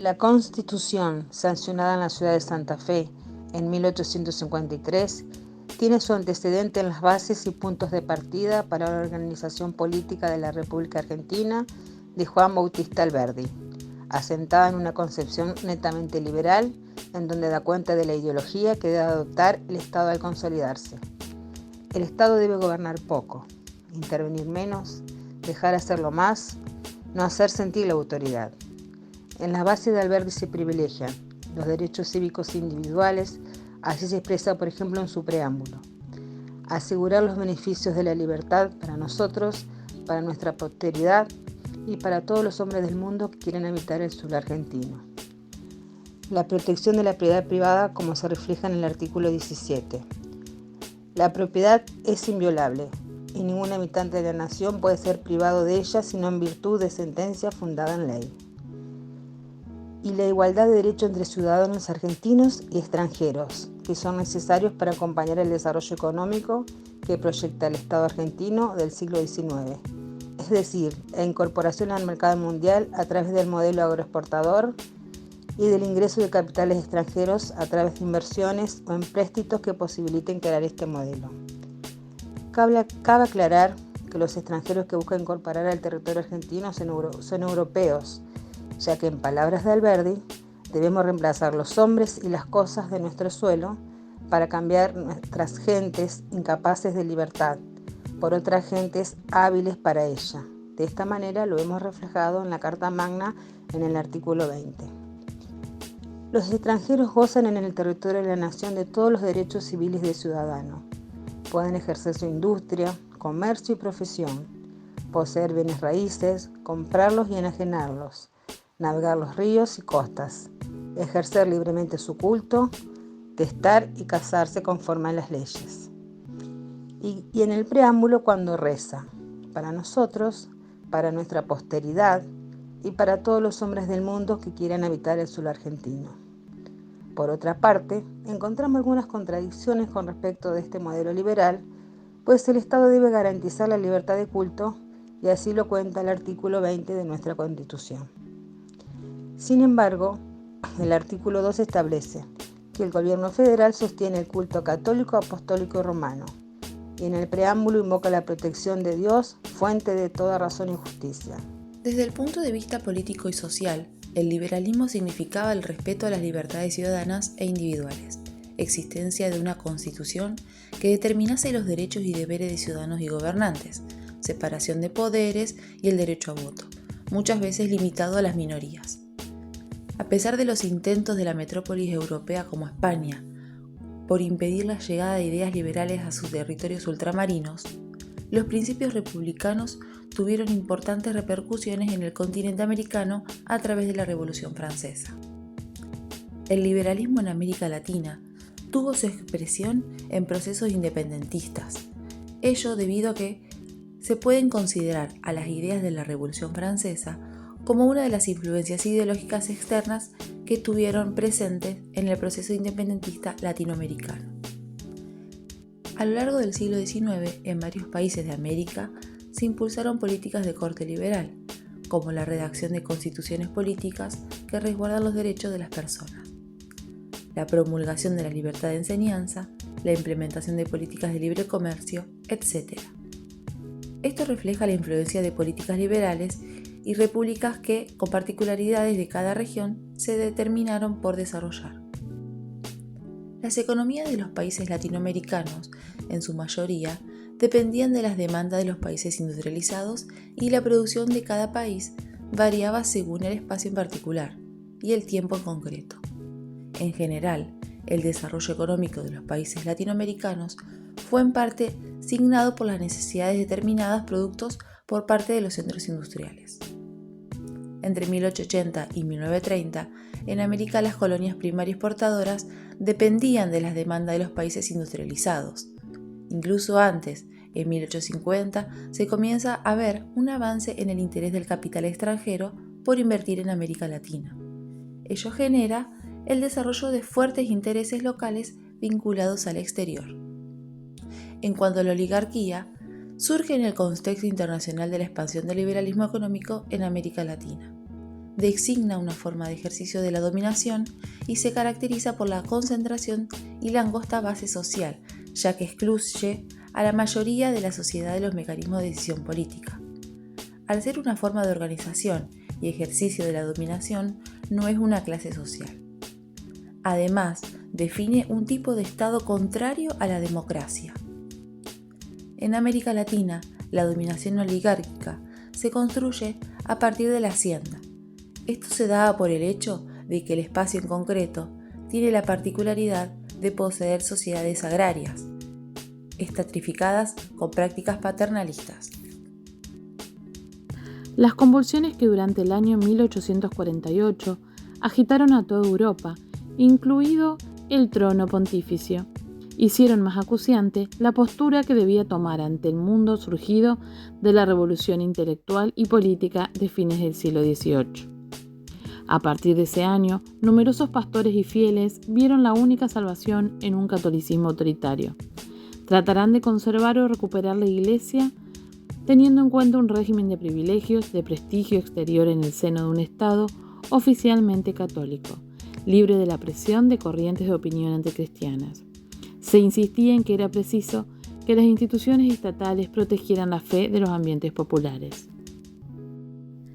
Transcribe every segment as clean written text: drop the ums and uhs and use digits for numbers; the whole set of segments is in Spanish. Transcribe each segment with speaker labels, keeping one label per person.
Speaker 1: La Constitución, sancionada en la ciudad de Santa Fe en 1853, tiene su antecedente en las bases y puntos de partida para la organización política de la República Argentina de Juan Bautista Alberdi, asentada en una concepción netamente liberal, en donde da cuenta de la ideología que debe adoptar el Estado al consolidarse. El Estado debe gobernar poco, intervenir menos, dejar hacerlo más, no hacer sentir la autoridad. En la base de Alberdi se privilegian los derechos cívicos individuales, así se expresa por ejemplo en su preámbulo. Asegurar los beneficios de la libertad para nosotros, para nuestra posteridad y para todos los hombres del mundo que quieren habitar el sur argentino. La protección de la propiedad privada como se refleja en el artículo 17. La propiedad es inviolable y ningún habitante de la nación puede ser privado de ella sino en virtud de sentencia fundada en ley. Y la igualdad de derechos entre ciudadanos argentinos y extranjeros, que son necesarios para acompañar el desarrollo económico que proyecta el Estado argentino del siglo XIX, es decir, la incorporación al mercado mundial a través del modelo agroexportador y del ingreso de capitales extranjeros a través de inversiones o empréstitos que posibiliten crear este modelo. Cabe aclarar que los extranjeros que buscan incorporar al territorio argentino son europeos, ya que en palabras de Alberdi, debemos reemplazar los hombres y las cosas de nuestro suelo para cambiar nuestras gentes incapaces de libertad por otras gentes hábiles para ella. De esta manera lo hemos reflejado en la Carta Magna en el artículo 20. Los extranjeros gozan en el territorio de la nación de todos los derechos civiles de ciudadano. Pueden ejercer su industria, comercio y profesión, poseer bienes raíces, comprarlos y enajenarlos, navegar los ríos y costas, ejercer libremente su culto, testar y casarse conforme a las leyes. Y en el preámbulo cuando reza, para nosotros, para nuestra posteridad y para todos los hombres del mundo que quieran habitar el sur argentino. Por otra parte, encontramos algunas contradicciones con respecto de este modelo liberal, pues el Estado debe garantizar la libertad de culto y así lo cuenta el artículo 20 de nuestra Constitución. Sin embargo, el artículo 2 establece que el gobierno federal sostiene el culto católico, apostólico y romano, y en el preámbulo invoca la protección de Dios, fuente de toda razón y justicia.
Speaker 2: Desde el punto de vista político y social, el liberalismo significaba el respeto a las libertades ciudadanas e individuales, existencia de una constitución que determinase los derechos y deberes de ciudadanos y gobernantes, separación de poderes y el derecho a voto, muchas veces limitado a las minorías. A pesar de los intentos de la metrópolis europea como España por impedir la llegada de ideas liberales a sus territorios ultramarinos, los principios republicanos tuvieron importantes repercusiones en el continente americano a través de la Revolución Francesa. El liberalismo en América Latina tuvo su expresión en procesos independentistas, ello debido a que se pueden considerar a las ideas de la Revolución Francesa como una de las influencias ideológicas externas que estuvieron presentes en el proceso independentista latinoamericano. A lo largo del siglo XIX, en varios países de América, se impulsaron políticas de corte liberal, como la redacción de constituciones políticas que resguardan los derechos de las personas, la promulgación de la libertad de enseñanza, la implementación de políticas de libre comercio, etc. Esto refleja la influencia de políticas liberales y repúblicas que, con particularidades de cada región, se determinaron por desarrollar. Las economías de los países latinoamericanos, en su mayoría, dependían de las demandas de los países industrializados y la producción de cada país variaba según el espacio en particular y el tiempo en concreto. En general, el desarrollo económico de los países latinoamericanos fue en parte signado por las necesidades determinadas productos por parte de los centros industriales. Entre 1880 y 1930, en América las colonias primarias exportadoras dependían de las demandas de los países industrializados. Incluso antes, en 1850, se comienza a ver un avance en el interés del capital extranjero por invertir en América Latina. Ello genera el desarrollo de fuertes intereses locales vinculados al exterior. En cuanto a la oligarquía, surge en el contexto internacional de la expansión del liberalismo económico en América Latina. designa una forma de ejercicio de la dominación y se caracteriza por la concentración y la angosta base social, ya que excluye a la mayoría de la sociedad de los mecanismos de decisión política. Al ser una forma de organización y ejercicio de la dominación, no es una clase social. Además, define un tipo de Estado contrario a la democracia. En América Latina, la dominación oligárquica se construye a partir de la hacienda. Esto se da por el hecho de que el espacio en concreto tiene la particularidad de poseer sociedades agrarias, estratificadas con prácticas paternalistas.
Speaker 3: Las convulsiones que durante el año 1848 agitaron a toda Europa, incluido el trono pontificio, hicieron más acuciante la postura que debía tomar ante el mundo surgido de la revolución intelectual y política de fines del siglo XVIII. A partir de ese año, numerosos pastores y fieles vieron la única salvación en un catolicismo autoritario. Tratarán de conservar o recuperar la Iglesia teniendo en cuenta un régimen de privilegios, de prestigio exterior en el seno de un Estado oficialmente católico, libre de la presión de corrientes de opinión anticristianas. Se insistía en que era preciso que las instituciones estatales protegieran la fe de los ambientes populares.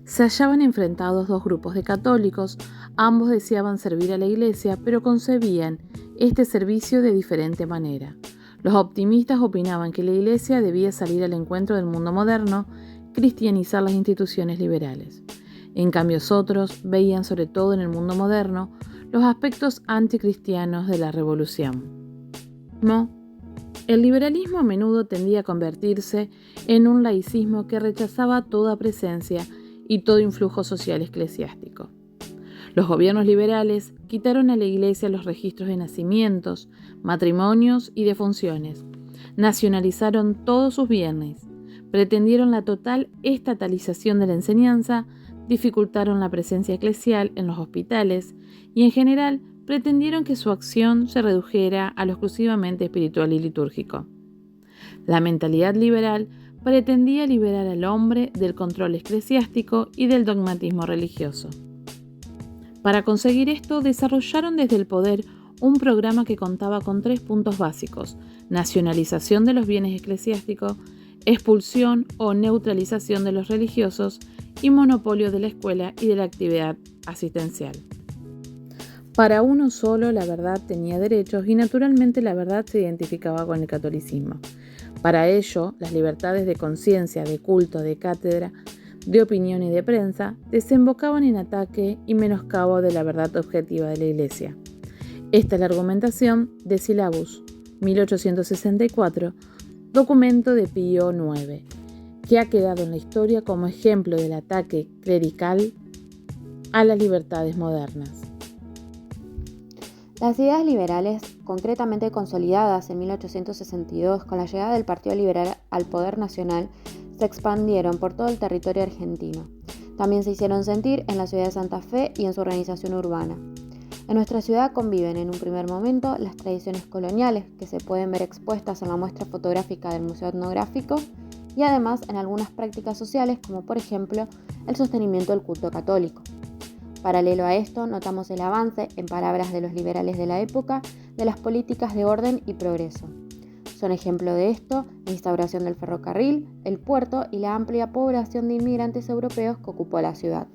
Speaker 3: Se hallaban enfrentados dos grupos de católicos, ambos deseaban servir a la Iglesia, pero concebían este servicio de diferente manera. Los optimistas opinaban que la Iglesia debía salir al encuentro del mundo moderno, cristianizar las instituciones liberales. En cambio, otros veían, sobre todo en el mundo moderno, los aspectos anticristianos de la revolución. El liberalismo a menudo tendía a convertirse en un laicismo que rechazaba toda presencia y todo influjo social eclesiástico. Los gobiernos liberales quitaron a la Iglesia los registros de nacimientos, matrimonios y defunciones, nacionalizaron todos sus bienes, pretendieron la total estatalización de la enseñanza, dificultaron la presencia eclesial en los hospitales y en general pretendieron que su acción se redujera a lo exclusivamente espiritual y litúrgico. La mentalidad liberal pretendía liberar al hombre del control eclesiástico y del dogmatismo religioso. Para conseguir esto, desarrollaron desde el poder un programa que contaba con 3 puntos básicos: nacionalización de los bienes eclesiásticos, expulsión o neutralización de los religiosos y monopolio de la escuela y de la actividad asistencial. Para uno solo la verdad tenía derechos y naturalmente la verdad se identificaba con el catolicismo. Para ello, las libertades de conciencia, de culto, de cátedra, de opinión y de prensa desembocaban en ataque y menoscabo de la verdad objetiva de la Iglesia. Esta es la argumentación de Syllabus, 1864, documento de Pío IX, que ha quedado en la historia como ejemplo del ataque clerical a las libertades modernas.
Speaker 4: Las ideas liberales, concretamente consolidadas en 1862 con la llegada del Partido Liberal al poder nacional, se expandieron por todo el territorio argentino. También se hicieron sentir en la ciudad de Santa Fe y en su organización urbana. En nuestra ciudad conviven en un primer momento las tradiciones coloniales que se pueden ver expuestas en la muestra fotográfica del Museo Etnográfico y además en algunas prácticas sociales como por ejemplo el sostenimiento del culto católico. Paralelo a esto, notamos el avance, en palabras de los liberales de la época, de las políticas de orden y progreso. Son ejemplo de esto la instauración del ferrocarril, el puerto y la amplia población de inmigrantes europeos que ocupó la ciudad.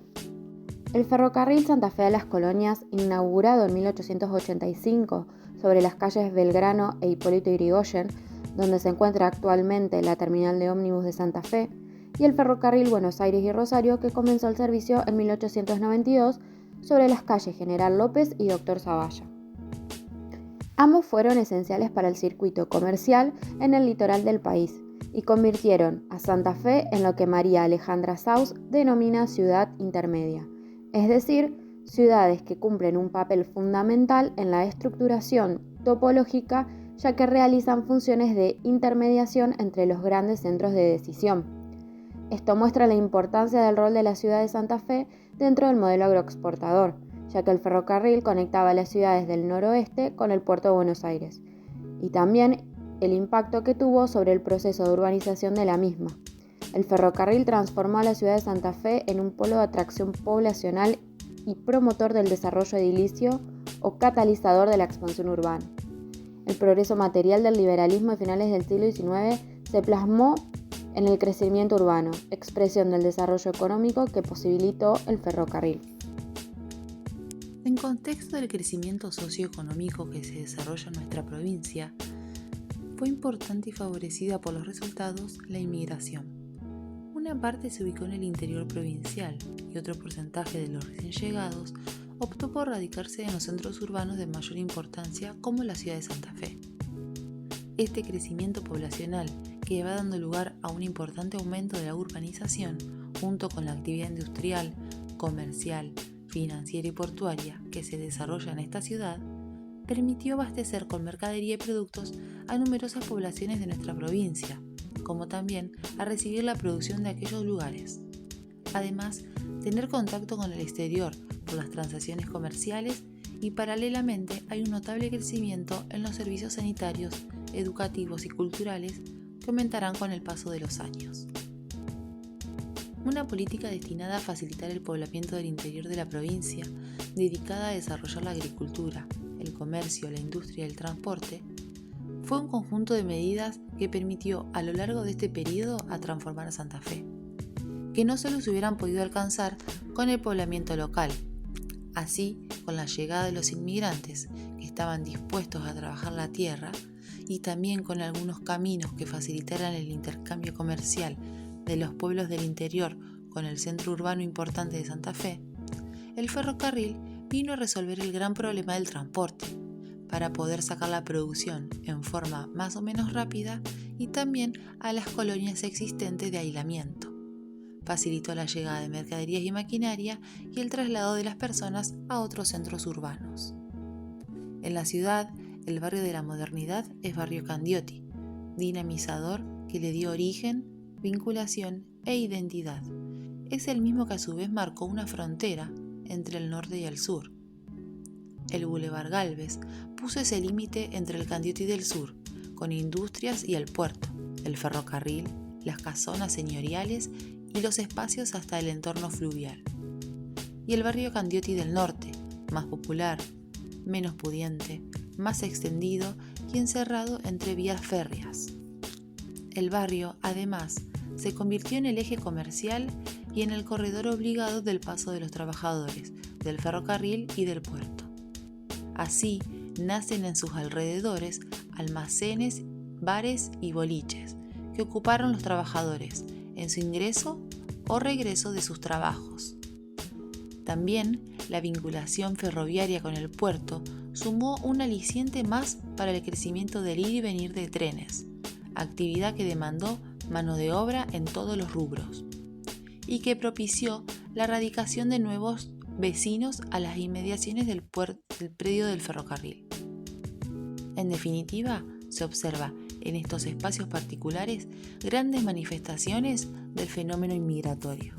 Speaker 4: El ferrocarril Santa Fe a las Colonias, inaugurado en 1885 sobre las calles Belgrano e Hipólito Yrigoyen, donde se encuentra actualmente la terminal de ómnibus de Santa Fe, y el ferrocarril Buenos Aires y Rosario, que comenzó el servicio en 1892 sobre las calles General López y Doctor Zavalla. Ambos fueron esenciales para el circuito comercial en el litoral del país y convirtieron a Santa Fe en lo que María Alejandra Saus denomina ciudad intermedia, es decir, ciudades que cumplen un papel fundamental en la estructuración topológica, ya que realizan funciones de intermediación entre los grandes centros de decisión. Esto muestra la importancia del rol de la ciudad de Santa Fe dentro del modelo agroexportador, ya que el ferrocarril conectaba las ciudades del noroeste con el puerto de Buenos Aires, y también el impacto que tuvo sobre el proceso de urbanización de la misma. El ferrocarril transformó a la ciudad de Santa Fe en un polo de atracción poblacional y promotor del desarrollo edilicio o catalizador de la expansión urbana. El progreso material del liberalismo de finales del siglo XIX se plasmó en el crecimiento urbano, expresión del desarrollo económico que posibilitó el ferrocarril.
Speaker 2: En contexto del crecimiento socioeconómico que se desarrolla en nuestra provincia, fue importante y favorecida por los resultados la inmigración. Una parte se ubicó en el interior provincial y otro porcentaje de los recién llegados optó por radicarse en los centros urbanos de mayor importancia como la ciudad de Santa Fe. Este crecimiento poblacional que va dando lugar a un importante aumento de la urbanización, junto con la actividad industrial, comercial, financiera y portuaria que se desarrolla en esta ciudad, permitió abastecer con mercadería y productos a numerosas poblaciones de nuestra provincia, como también a recibir la producción de aquellos lugares. Además, tener contacto con el exterior por las transacciones comerciales y paralelamente hay un notable crecimiento en los servicios sanitarios, educativos y culturales que aumentarán con el paso de los años. Una política destinada a facilitar el poblamiento del interior de la provincia, dedicada a desarrollar la agricultura, el comercio, la industria y el transporte, fue un conjunto de medidas que permitió a lo largo de este periodo a transformar a Santa Fe, que no solo se hubieran podido alcanzar con el poblamiento local. Así, con la llegada de los inmigrantes que estaban dispuestos a trabajar la tierra y también con algunos caminos que facilitaran el intercambio comercial de los pueblos del interior con el centro urbano importante de Santa Fe, el ferrocarril vino a resolver el gran problema del transporte para poder sacar la producción en forma más o menos rápida y también a las colonias existentes de aislamiento. Facilitó la llegada de mercaderías y maquinaria y el traslado de las personas a otros centros urbanos. En la ciudad, el barrio de la modernidad es Barrio Candioti, dinamizador que le dio origen, vinculación e identidad. Es el mismo que a su vez marcó una frontera entre el norte y el sur. El Boulevard Gálvez puso ese límite entre el Candioti del sur, con industrias y el puerto, el ferrocarril, las casonas señoriales y los espacios hasta el entorno fluvial. Y el barrio Candioti del norte, más popular, menos pudiente, más extendido y encerrado entre vías férreas. El barrio, además, se convirtió en el eje comercial y en el corredor obligado del paso de los trabajadores, del ferrocarril y del puerto. Así, nacen en sus alrededores almacenes, bares y boliches que ocuparon los trabajadores en su ingreso o regreso de sus trabajos. También la vinculación ferroviaria con el puerto sumó un aliciente más para el crecimiento del ir y venir de trenes, actividad que demandó mano de obra en todos los rubros y que propició la radicación de nuevos vecinos a las inmediaciones del predio del ferrocarril. En definitiva, se observa en estos espacios particulares grandes manifestaciones del fenómeno inmigratorio.